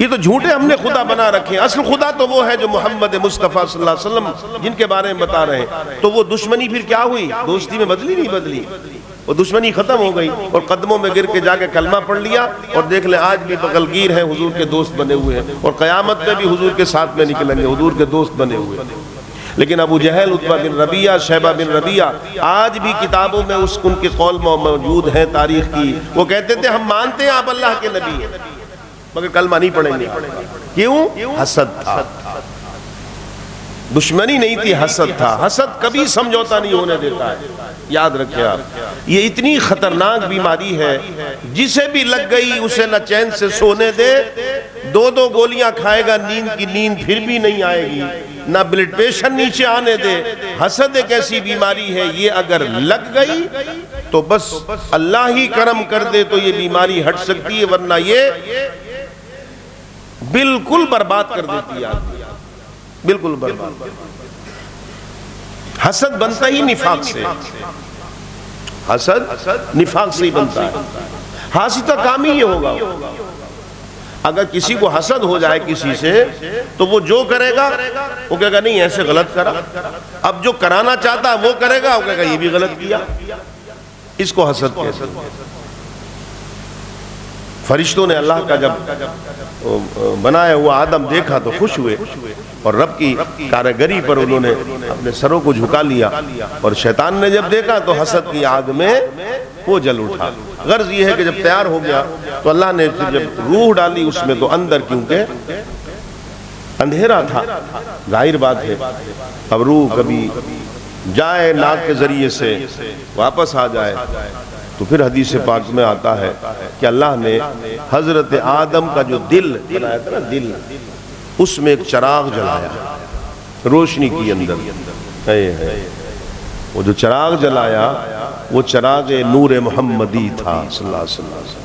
یہ تو جھوٹے ہم نے خدا بنا رکھے ہیں، اصل خدا تو وہ ہے جو محمد مصطفیٰ صلی اللہ علیہ وسلم جن کے بارے میں بتا رہے ہیں۔ تو وہ دشمنی پھر کیا ہوئی؟ دوستی میں بدلی نہیں بدلی، وہ دشمنی ختم ہو گئی، اور قدموں میں گر کے جا کے کلمہ پڑھ لیا، اور دیکھ لیں آج بھی بغلگیر ہیں، حضور کے دوست بنے ہوئے ہیں، اور قیامت میں بھی حضور کے ساتھ میں نکلیں گے، حضور کے دوست بنے ہوئے ہیں۔ لیکن ابو جہل، عتبہ بن ربیعہ، شیبہ بن ربیعہ آج بھی کتابوں میں ان کے قول موجود ہیں تاریخ کی، وہ کہتے تھے ہم مانتے ہیں آپ اللہ کے نبی ہیں مگر کلمہ نہیں پڑھیں گے۔ کیوں؟ حسد تھا، دشمنی نہیں تھی، حسد تھا۔ حسد کبھی سمجھوتا نہیں ہونے دیتا ہے، یاد رکھیں آپ، یہ اتنی خطرناک بیماری ہے، جسے بھی لگ گئی اسے نہ چین سے سونے دے، 2 گولیاں کھائے گا، نیند کی نیند پھر بھی نہیں آئے گی، نہ بلڈ پریشر نیچے آنے دے۔ حسد ایک ایسی بیماری ہے، یہ اگر لگ گئی تو بس اللہ ہی کرم کر دے تو یہ بیماری ہٹ سکتی ہے، ورنہ یہ بالکل برباد کر دیتی ہے آدمی، بالکل برباد۔ حسد بنتا ہی نفاق سے، حسد نفاق سے ہی بنتا ہے۔ حاسد کا کام ہی یہ ہوگا، اگر کسی کو حسد ہو جائے کسی سے تو وہ جو کرے گا وہ کہے گا نہیں ایسے غلط کرا، اب جو کرانا چاہتا ہے وہ کرے گا، وہ کہے گا یہ بھی غلط کیا، اس کو حسد کہتے ہیں۔ فرشتوں نے اللہ کا جب بنایا ہوا آدم دیکھا تو خوش ہوئے، اور رب کی کارگری پر انہوں نے اپنے سروں کو جھکا لیا، اور شیطان نے جب دیکھا تو حسد کی آگ میں وہ جل اٹھا۔ غرض یہ ہے کہ جب تیار ہو گیا تو اللہ نے جب روح ڈالی اس میں تو اندر کیونکہ اندھیرا تھا، ظاہر بات ہے اب روح کبھی جائے ناک کے ذریعے سے واپس آ جائے، تو پھر حدیث پاک میں آتا ہے کہ اللہ نے حضرت آدم کا جو دل بنایا تھا نا، دل، اس میں ایک چراغ جلایا، روشنی کی اندر، وہ جو چراغ جلایا وہ چراغ نور محمدی تھا صلی اللہ علیہ وسلم۔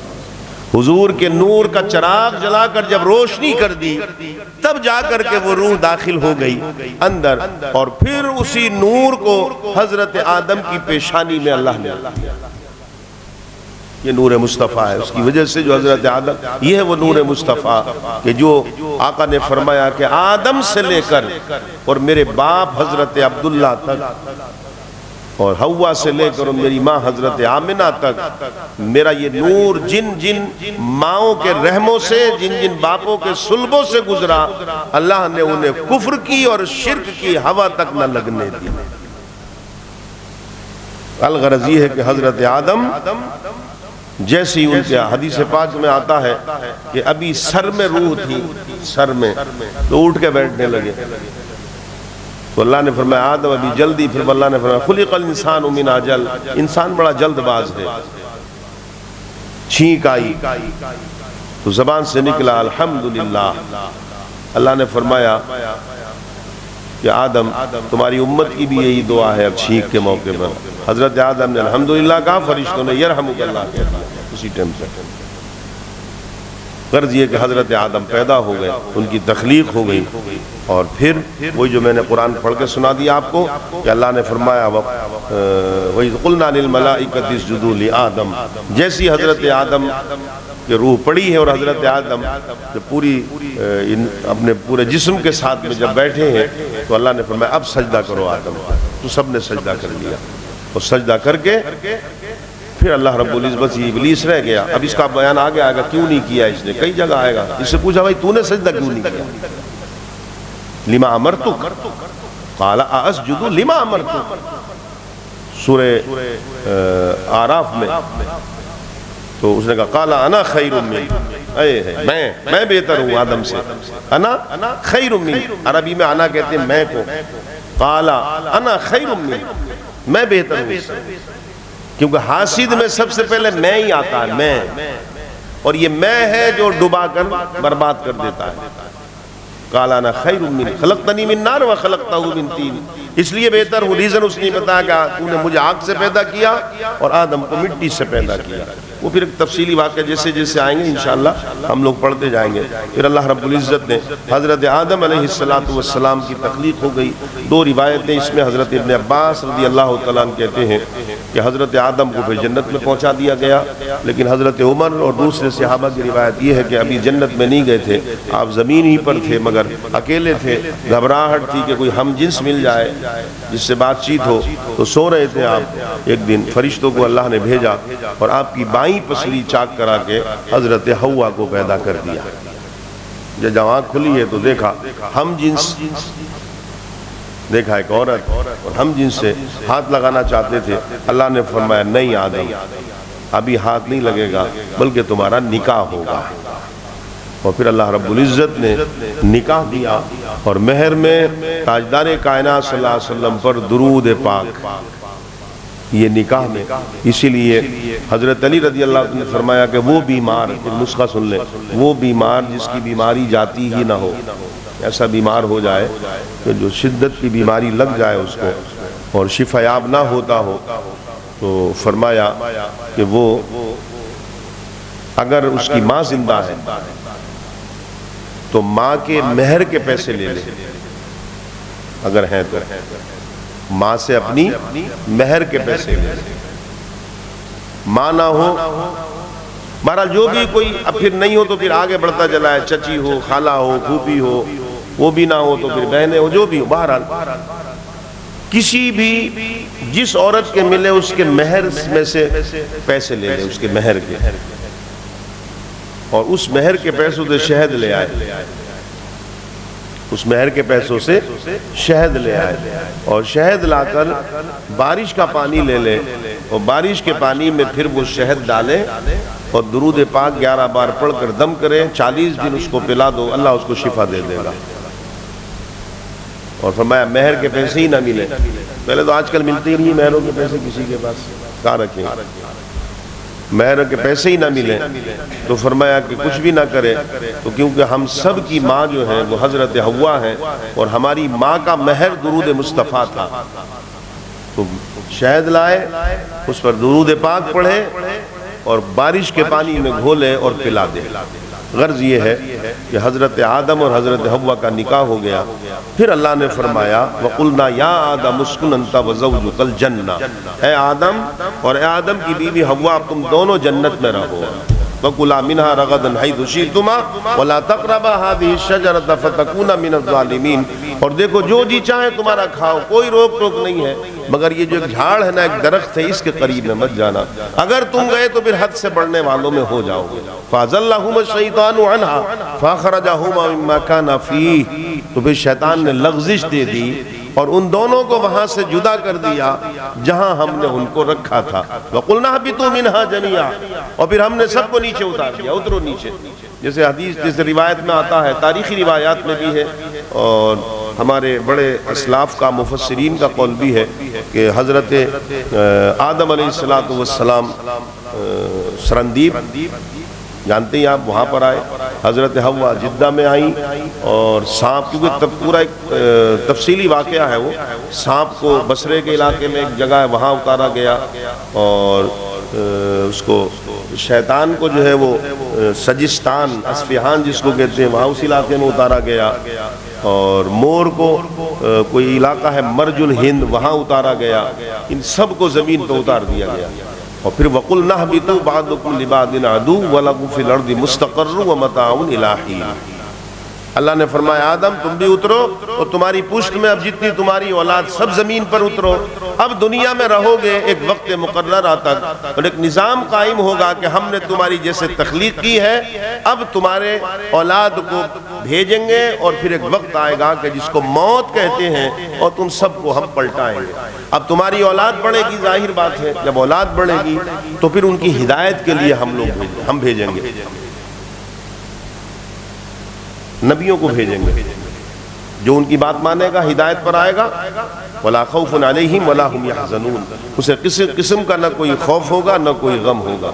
حضور کے نور کا چراغ جلا کر جب روشنی کر دی تب جا کر کے وہ روح داخل ہو گئی اندر، اور پھر اسی نور کو حضرت آدم کی پیشانی میں اللہ نے، یہ نور مصطفیٰ ہے، اس کی وجہ سے جو حضرت آدم، یہ ہے وہ نور مصطفیٰ کہ جو آقا نے فرمایا کہ آدم سے لے کر اور میرے باپ حضرت عبداللہ تک، اور حوا سے لے کر میری ماں حضرت آمنہ تک، میرا یہ نور جن جن ماؤں کے رحموں سے، جن جن باپوں کے صلبوں سے گزرا، اللہ نے انہیں کفر کی اور شرک کی ہوا تک نہ لگنے دی۔ الغرض یہ ہے کہ حضرت آدم جیسی ان کے حدیث پاک میں آتا ہے کہ ابھی سر میں روح تھی، سر میں، تو اٹھ کے بیٹھنے لگے، تو اللہ نے فرمایا آدم ابھی جلدی، پھر اللہ نے فرمایا خلق الانسان من عجل، انسان بڑا جلد باز ہے۔ چھینک آئی تو زبان سے نکلا الحمدللہ، اللہ نے فرمایا کہ آدم تمہاری امت کی بھی یہی دعا ہے اب چھینک کے موقع پر۔ حضرت آدم نے الحمدللہ کہا، فرشتوں نے یرحمک اللہ کہہ دیا اسی ٹائم سے۔ غرض یہ کہ حضرت آدم پیدا ہو گئے، ان کی تخلیق ہو گئی، اور پھر وہی جو میں نے قرآن پڑھ کے سنا دیا آپ کو کہ اللہ نے فرمایا وَإِذْ قُلْنَا لِلْمَلَائِكَةِ اسْجُدُوا لِآدَمَ، جیسی حضرت آدم کہ روح پڑی ہے، اور حضرت آدم جب پوری اپنے پورے جسم کے ساتھ میں جب بیٹھے ہیں تو اللہ نے فرمایا اب سجدہ کرو آدم، تو سب نے سجدہ کر لیا، اور سجدہ کر کے پھر اللہ رب العزت ابلیس رہ گیا۔ اب اس کا بیان آگے آئے گا کیوں نہیں کیا اس نے، کئی جگہ آئے گا، اس سے پوچھا بھائی تو نے سجدہ کیوں نہیں کیا؟ لما امرتک قال اسجد لما امرتک، سورہ آراف میں، تو اس نے کہا قال انا خیر من، میں بہتر ہوں آدم سے، انا خیر من، عربی میں انا کہتے ہیں میں کو، قال انا خیر من، میں بہتر ہوں، کیونکہ حاسد میں سب سے پہلے میں ہی آتا ہے، میں، اور یہ میں ہے جو ڈبا کر برباد کر دیتا ہے۔ قال انا خیر من خلقتنی من نار وخلقتہ من طین، اس لیے بہتر ہوں، ریزن اس نے بتایا کہ تو نے مجھے آگ سے پیدا کیا اور آدم کو مٹی سے پیدا کیا۔ وہ پھر ایک تفصیلی واقعہ جیسے جیسے آئیں گے انشاءاللہ ہم لوگ پڑھتے جائیں گے۔ پھر اللہ رب العزت نے حضرت آدم علیہ السلام کی تخلیق ہو گئی۔ دو روایتیں اس میں، حضرت ابن عباس رضی اللہ تعالیٰ عنہ کہتے ہیں کہ حضرت آدم کو پھر جنت میں پہنچا دیا گیا، لیکن حضرت عمر اور دوسرے صحابہ کی روایت یہ ہے کہ ابھی جنت میں نہیں گئے تھے، آپ زمین ہی پر تھے، مگر اکیلے تھے، گھبراہٹ تھی کہ کوئی ہم جنس مل جائے جس سے بات چیت ہو، تو سو رہے تھے آپ۔ ایک دن فرشتوں کو اللہ نے بھیجا اور آپ کی بائیں پسلی چاک کرا کے حضرت حوا کو پیدا کر دیا۔ جب آنکھ کھلی ہے تو دیکھا ہم جنس، دیکھا ایک عورت، اور ہم جنس سے ہاتھ لگانا چاہتے تھے، اللہ نے فرمایا نہیں آدم، ابھی ہاتھ نہیں لگے گا بلکہ تمہارا نکاح ہوگا۔ اور پھر اللہ رب العزت نے نکاح دیا، اور مہر میں تاجدار کائنات صلی اللہ علیہ وسلم پر درود پاک، یہ نکاح میں۔ اسی لیے حضرت علی رضی اللہ عنہ نے فرمایا کہ وہ بیمار، نسخہ سن لیں، وہ بیمار جس کی بیماری جاتی ہی نہ ہو، ایسا بیمار ہو جائے کہ جو شدت کی بیماری لگ جائے اس کو اور شفا یاب نہ ہوتا ہو، تو فرمایا کہ وہ اگر اس کی ماں زندہ ہے تو ماں کے مہر کے پیسے لے لے، اگر ہیں تو ماں سے اپنی مہر کے پیسے لے لے، ماں نہ ہو، بہرحال جو بھی کوئی، اب پھر نہیں ہو تو پھر آگے بڑھتا چلا ہے، چچی ہو، خالہ ہو، پھوپھی ہو، وہ بھی نہ ہو تو پھر بہنیں ہو، جو بھی ہو، بہرحال کسی بھی جس عورت کے ملے اس کے مہر میں سے پیسے لے لے، اس کے مہر کے۔ اور اس مہر کے پیسوں سے شہد لے آئے، اس مہر کے پیسوں سے شہد لے آئے، اور شہد لا کر بارش کا پانی لے لے، اور بارش کے پانی میں پھر وہ شہد ڈالے اور درود پاک 11 بار پڑھ کر دم کرے، 40 دن اس کو پلا دو، اللہ اس کو شفا دے دے گا۔ اور فرمایا مہر کے پیسے ہی نہ ملے، پہلے تو آج کل ملتے ہی نہیں مہروں کے پیسے کسی کے پاس، کہاں رکھیں، مہر کے پیسے ہی نہ ملیں تو فرمایا کہ کچھ بھی نہ کرے، تو کیونکہ ہم سب کی ماں جو ہے وہ حضرت حوا ہے، اور ہماری ماں کا مہر درود مصطفیٰ تھا، تو شہد لائے، اس پر درود پاک پڑھے اور بارش کے پانی میں گھولے اور پلا دے۔ غرض یہ ہے کہ حضرت آدم اور حضرت حوا کا نکاح ہو گیا، پھر اللہ نے فرمایا وَقُلْنَا يَا آدَمُ اسْكُنْ أَنْتَ وَزَوْجُكَ الْجَنَّةَ، اے آدم اور اے آدم کی بیوی حوا تم دونوں جنت میں رہو، وَكُلَا مِنْهَا رَغَدًا حَيْثُ شِئْتُمَا وَلَا تَقْرَبَا هَذِهِ الشَّجَرَةَ فَتَكُونَا مِنَ الظَّالِمِينَ، اور دیکھو جو جی چاہے تمہارا کھاؤ، کوئی روک ٹوک نہیں ہے، مگر یہ جو ایک جھاڑ ہے نا، ایک درخت ہے، اس کے قریب میں مت جانا، اگر تم گئے تو پھر حد سے بڑھنے والوں میں ہو جاؤ گے۔ فَأَزَلَّهُمَا الشَّيْطَانُ عَنْهَا فَأَخْرَجَهُمَا مِمَّا كَانَ فِيهِ، تو پھر شیطان نے لغزش دے دی اور ان دونوں کو وہاں سے جدا کر دیا جہاں ہم نے ان کو رکھا تھا۔ وَقُلْنَا اهْبِطُوا مِنْهَا جَمِيعًا، اور پھر ہم نے سب کو نیچے اتار دیا، اترو نیچے، جیسے حدیث جیسے روایت میں آتا ہے، تاریخی روایات میں بھی ہے، اور ہمارے بڑے اسلاف کا مفسرین کا قول بھی ہے کہ حضرت آدم علیہ السلام سرندیب جانتے ہیں آپ، وہاں پر آئے، حضرت حوا جدہ میں آئیں، اور سانپ، کیونکہ تب پورا ایک تفصیلی واقعہ ہے، وہ سانپ کو بصرے کے علاقے میں ایک جگہ ہے وہاں اتارا گیا، اور اس کو شیطان کو جو ہے وہ سجستان اصفہان جس کو کہتے ہیں وہاں اس علاقے میں اتارا گیا، اور مور کو کوئی علاقہ ہے مرج الہند وہاں اتارا گیا، ان سب کو زمین پہ اتار دیا گیا، اور پھر وَقُلْنَا اهْبِطُوا بَعْضُكُمْ لِبَعْضٍ عَدُوٌّ وَلَكُمْ فِي الْأَرْضِ مُسْتَقَرٌّ وَمَتَاعٌ إِلَىٰ حِينٍ۔ اللہ نے فرمایا آدم تم بھی اترو، اور تمہاری پشت میں اب جتنی تمہاری اولاد سب زمین پر اترو، اب دنیا میں رہو گے ایک وقت مقررہ تک، اور ایک نظام قائم ہوگا کہ ہم نے تمہاری جیسے تخلیق کی ہے، اب تمہارے اولاد کو بھیجیں گے، اور پھر ایک وقت آئے گا کہ جس کو موت کہتے ہیں، اور تم سب کو ہم پلٹائیں گے۔ اب تمہاری اولاد بڑھے گی، ظاہر بات ہے جب اولاد بڑھے گی تو پھر ان کی ہدایت کے لیے ہم بھیجیں گے، نبیوں کو بھیجیں گے، جو ان کی بات مانے گا، ہدایت پر آئے گا، وَلَا خَوْفٌ عَلَيْهِمْ وَلَا هُمْ يَحْزَنُونَ، اسے کسی قسم کا نہ کوئی خوف ہوگا نہ کوئی غم ہوگا۔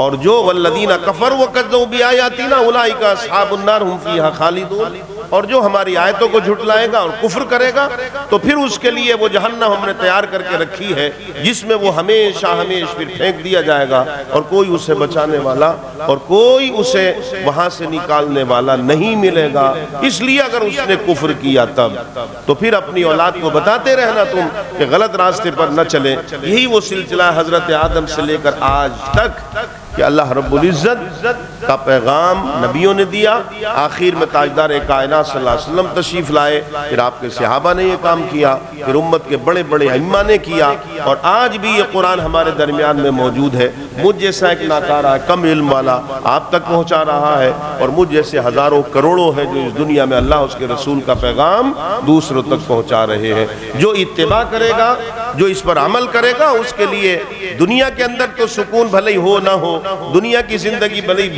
اور جو وَالَّذِينَ كَفَرُوا وَكَذَّبُوا بِآيَاتِنَا أُولَٰئِكَ أَصْحَابُ النَّارِ هُمْ فِيهَا خَالِدُونَ، اور جو ہماری آیتوں کو جھٹلائے گا اور کفر کرے گا تو پھر اس کے لیے وہ جہنم ہم نے تیار کر کے رکھی ہے، جس میں وہ ہمیشہ ہمیشہ پھر پھینک دیا جائے گا، اور کوئی اسے بچانے والا اور کوئی اسے وہاں سے نکالنے والا نہیں ملے گا۔ اس لیے اگر اس نے کفر کیا تب تو پھر اپنی اولاد کو بتاتے رہنا تم کہ غلط راستے پر نہ چلیں۔ یہی وہ سلسلہ حضرت آدم سے لے کر آج تک کہ اللہ رب العزت کا پیغام نبیوں نے دیا، آخر میں تاجدار کائنات صلی اللہ علیہ وسلم تشریف لائے، پھر آپ کے صحابہ نے یہ کام کیا، پھر امت کے بڑے بڑے ائمہ نے کیا، اور آج بھی یہ قرآن ہمارے درمیان میں موجود ہے۔ مجھ جیسا ایک ناکارہ کم علم والا آپ تک پہنچا رہا ہے، اور مجھ جیسے ہزاروں کروڑوں ہیں جو اس دنیا میں اللہ اس کے رسول کا پیغام دوسروں تک پہنچا رہے ہیں۔ جو اتباع کرے گا، جو اس پر عمل کرے گا، اس کے لیے دنیا کے اندر تو سکون بھلے ہی ہو نہ ہو، دنیا کی زندگی بھلے ہی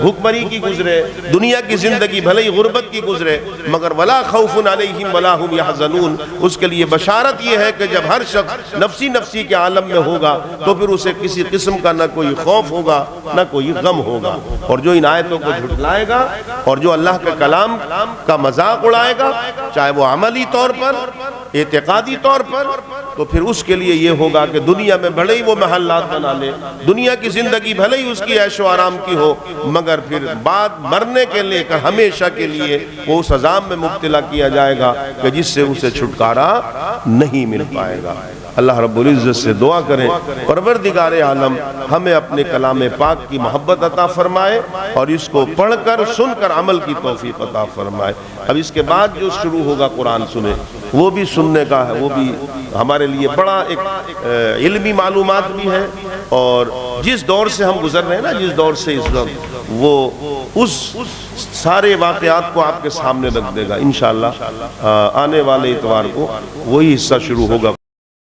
بھوک مری کی گزرے، دنیا کی زندگی بھلے ہی غربت کی گزرے، مگر ولا خوف علیہم ولا ہم یحزنون، اس کے لیے بشارت یہ ہے کہ جب ہر شخص نفسی نفسی کے عالم میں ہوگا تو پھر اسے کسی قسم کا نہ کوئی خوف ہوگا نہ کوئی غم ہوگا۔ اور جو ان آیتوں کو جھٹلائے گا اور جو اللہ کے کلام کا مذاق اڑائے گا، چاہے وہ عملی طور پر اعتقادی طور پر، تو پھر اس کے لیے یہ ہوگا کہ دنیا میں بھلے ہی وہ محلات بنا لے، دنیا کی زندگی بھلے ہی اس کی عیش و آرام کی ہو، مگر پھر بعد مرنے کے لے کر ہمیشہ کے لیے وہ اس عذاب میں مبتلا کیا جائے گا کہ جس سے اسے چھٹکارا نہیں مل پائے گا۔ اللہ رب العزت سے دعا کریں پروردگار عالم ہمیں اپنے کلام پاک کی محبت عطا فرمائے اور اس کو پڑھ کر سن کر عمل کی توفیق عطا فرمائے۔ اب اس کے بعد جو شروع ہوگا قرآن سنیں وہ بھی سننے کا ہے، وہ بھی ہمارے لیے بڑا ایک علمی معلومات بھی ہے، اور جس دور سے ہم گزر رہے ہیں نا، جس دور سے اس وقت، وہ اس سارے واقعات کو آپ کے سامنے رکھ دے گا انشاءاللہ۔ آنے والے اتوار کو وہی حصہ شروع ہوگا۔